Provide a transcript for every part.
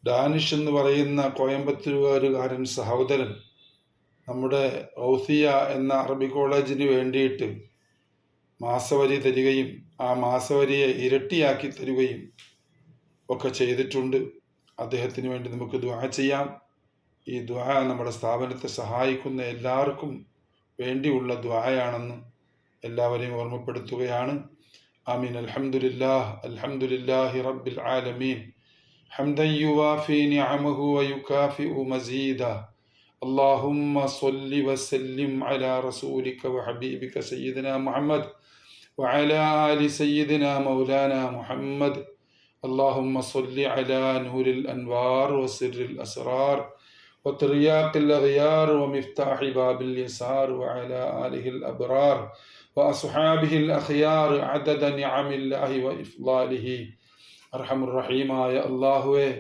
Danish എന്ന് പറയുന്ന കോയമ്പത്തൂരുകാരൻ സഹോദരൻ നമ്മുടെ ഔസിയ എന്ന അറബി കോളേജിന് വേണ്ടിയിട്ട് മാസവരി തരികയും ആ മാസവരിയെ ഇരട്ടിയാക്കി തരികയും ഒക്കെ ചെയ്തിട്ടുണ്ട്. അദ്ദേഹത്തിന് വേണ്ടി നമുക്ക് ദുആ ചെയ്യാം. ഈ ദുആ നമ്മുടെ സ്ഥാപനത്തെ സഹായിക്കുന്ന എല്ലാവർക്കും വേണ്ടിയുള്ള ദുആയാണെന്ന് എല്ലാവരെയും ഓർമ്മപ്പെടുത്തുകയാണ്. ആമീൻ. അൽഹംദുലില്ലാഹി റബ്ബിൽ ആലമീൻ ഹംദൻ യുവാഫി നിഅമഹു വയുകാഫിഉ മസീദ. اللهم صل وسلم على رسولك وحبيبك سيدنا محمد وعلى آل سيدنا مولانا محمد. اللهم صل على نور الأنوار وسر الأسرار وترياق الأغيار ومفتاح باب اليسار وعلى آله الأبرار وأصحابه الأخيار عدد نعم الله وإفضاله. അർഹമുർ റഹീമായ അല്ലാഹുവേ,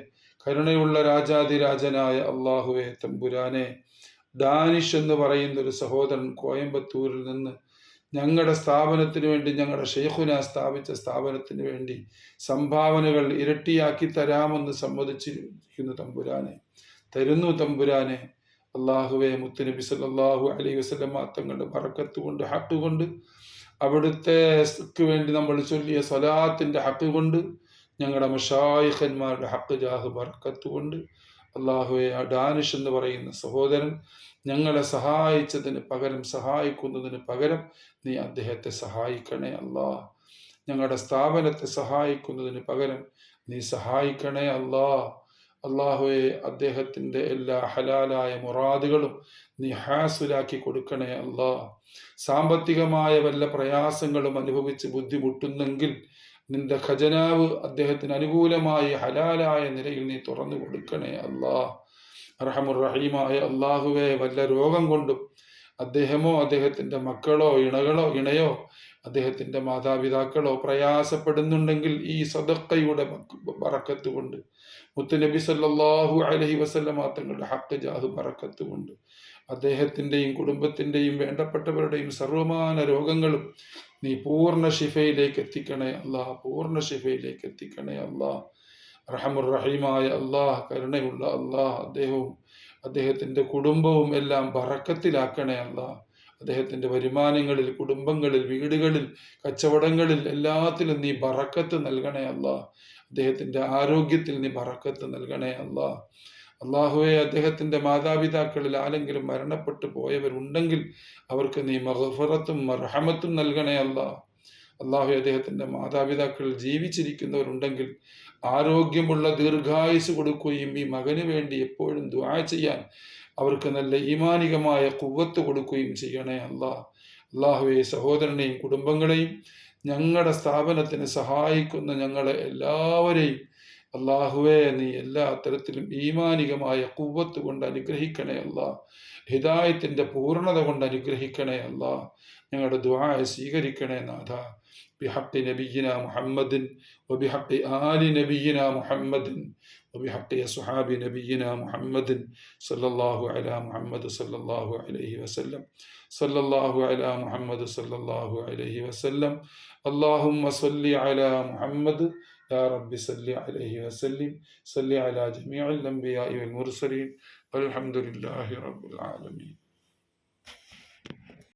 കരുണയുള്ള രാജാതിരാജനായ അല്ലാഹുവേ തമ്പുരാനെ, ഡാനിഷ് എന്ന് പറയുന്ന ഒരു സഹോദരൻ കോയമ്പത്തൂരിൽ നിന്ന് ഞങ്ങളുടെ സ്ഥാപനത്തിന് വേണ്ടി, ഞങ്ങളുടെ ഷെയ്ഖുന സ്ഥാപിച്ച സ്ഥാപനത്തിന് വേണ്ടി സംഭാവനകൾ ഇരട്ടിയാക്കി തരാമെന്ന് സമ്മതിച്ചിരിക്കുന്നു തമ്പുരാനെ, തരുന്നു തമ്പുരാനെ. അല്ലാഹുവേ, മുത്തുനബി സല്ലല്ലാഹു അലൈഹി വസല്ലം തങ്ങളുടെ ബറക്കത്ത് കൊണ്ട്, ഹക്ക് കൊണ്ട്, അവിടുത്തെ വേണ്ടി നമ്മൾ ചൊല്ലിയ സ്വലാത്തിന്റെ ഹക്ക് കൊണ്ട്, ഞങ്ങളുടെ മശായിഖന്മാരുടെ ഹക്ക് ജാഹ് ബറക്കത്ത് കൊണ്ട്, അല്ലാഹുവേ, ആ ഡാനിഷ് എന്ന് പറയുന്ന സഹോദരൻ ഞങ്ങളെ സഹായിച്ചതിന് പകരം, സഹായിക്കുന്നതിന് പകരം നീ അദ്ദേഹത്തെ സഹായിക്കണേ അല്ലാ. ഞങ്ങളുടെ സ്ഥാപനത്തെ സഹായിക്കുന്നതിന് പകരം നീ സഹായിക്കണേ അല്ലാ. അല്ലാഹുവേ, അദ്ദേഹത്തിൻ്റെ എല്ലാ ഹലാലായ മുറാദുകളും നീ ഹാസുലാക്കി കൊടുക്കണേ അല്ലാ. സാമ്പത്തികമായ വല്ല പ്രയാസങ്ങളും അനുഭവിച്ച് ബുദ്ധിമുട്ടുന്നെങ്കിൽ നിന്റെ ഖജനാവ് അദ്ദേഹത്തിന് അനുകൂലമായി ഹലാലായ നിലയിൽ നീ തുറന്നു കൊടുക്കണേ അല്ലാ. അർഹമുർ റഹീമായ അല്ലാഹുവേ, വല്ല രോഗം കൊണ്ടും അദ്ദേഹമോ അദ്ദേഹത്തിൻ്റെ മക്കളോ ഇണയോ അദ്ദേഹത്തിൻ്റെ മാതാപിതാക്കളോ പ്രയാസപ്പെടുന്നുണ്ടെങ്കിൽ ഈ സദഖയുടെ ബറക്കത്ത് കൊണ്ട്, മുത്തുനബി സല്ലല്ലാഹു അലൈഹി വസല്ലമ തങ്ങളുടെ ഹക്ക് ജാഹ് ബറക്കത്ത് കൊണ്ട് അദ്ദേഹത്തിൻ്റെയും കുടുംബത്തിൻ്റെയും വേണ്ടപ്പെട്ടവരുടെയും സർവമാന രോഗങ്ങളും നീ പൂർണ്ണ ശിഫയിലേക്ക് എത്തിക്കണേ അല്ലാ, പൂർണ്ണ ശിഫയിലേക്ക് എത്തിക്കണേ അല്ലാ. റഹമുർ റഹീമായ അല്ലാഹ്, കരുണയുള്ള അല്ലാഹ്, അദ്ദേഹത്തിൻ്റെ കുടുംബവും എല്ലാം ബറക്കത്തിലാക്കണേ അല്ലാഹ്. അദ്ദേഹത്തിൻ്റെ വരുമാനങ്ങളിൽ, കുടുംബങ്ങളിൽ, വീടുകളിൽ, കച്ചവടങ്ങളിൽ എല്ലാത്തിലും നീ ബറക്കത്ത് നൽകണേ അല്ലാഹ്. അദ്ദേഹത്തിൻ്റെ ആരോഗ്യത്തിൽ നീ ബറക്കത്ത് നൽകണേ അല്ലാഹ്. അല്ലാഹുവേ, അദ്ദേഹത്തിൻ്റെ മാതാപിതാക്കളിൽ ആരെങ്കിലും മരണപ്പെട്ടു പോയവരുണ്ടെങ്കിൽ അവർക്ക് നീ മഗ്ഫിറത്തും മർഹമത്തും നൽകണേ അല്ലാഹ്. അല്ലാഹു, അദ്ദേഹത്തിൻ്റെ മാതാപിതാക്കൾ ജീവിച്ചിരിക്കുന്നവരുണ്ടെങ്കിൽ ആരോഗ്യമുള്ള ദീർഘായുസ് കൊടുക്കുകയും ഈ മകന് വേണ്ടി എപ്പോഴും ദുആ ചെയ്യാൻ അവർക്ക് നല്ല ഈമാനികമായ ഖുവ്വത്ത് കൊടുക്കുകയും ചെയ്യണേ അല്ലാഹ്. അല്ലാഹുവേ, സഹോദരനെയും കുടുംബങ്ങളെയും ഞങ്ങളുടെ സ്ഥാപനത്തിന് സഹായിക്കുന്ന ഞങ്ങളെ എല്ലാവരെയും അല്ലാഹുവേ, നീ എല്ലാ തരത്തിലും ഈമാനികമായ ഖുവ്വത്ത് കൊണ്ട് അനുഗ്രഹിക്കണേ അല്ലാഹ്. ഹിദായത്തിൻ്റെ പൂർണ്ണത കൊണ്ട് അനുഗ്രഹിക്കണേ അല്ലാഹ്. ഞങ്ങളുടെ ദുആ സ്വീകരിക്കണേ നാഥ. ബിഹഖി നബിയിനാ മുഹമ്മദിൻ വബിഹഖി ആലി നബിയിനാ മുഹമ്മദിൻ വബിഹഖി അസ്ഹാബി നബിയിനാ മുഹമ്മദിൻ സല്ലല്ലാഹു അലാ മുഹമ്മദ് സല്ലല്ലാഹു അലൈഹി വസല്ലം സല്ലല്ലാഹു അലാ മുഹമ്മദ് സല്ലല്ലാഹു അലൈഹി വസല്ലം. അല്ലാഹുമ്മ സ്വല്ലി അലാ മുഹമ്മദ് യാ റബ്ബി സല്ലി അലൈഹി വസല്ലിം. സല്ലി അലാ ജമീഇൽ അംബിയാഇ വൽ മുർസലീൻ. വൽഹംദുലില്ലാഹി റബ്ബിൽ ആലമീൻ.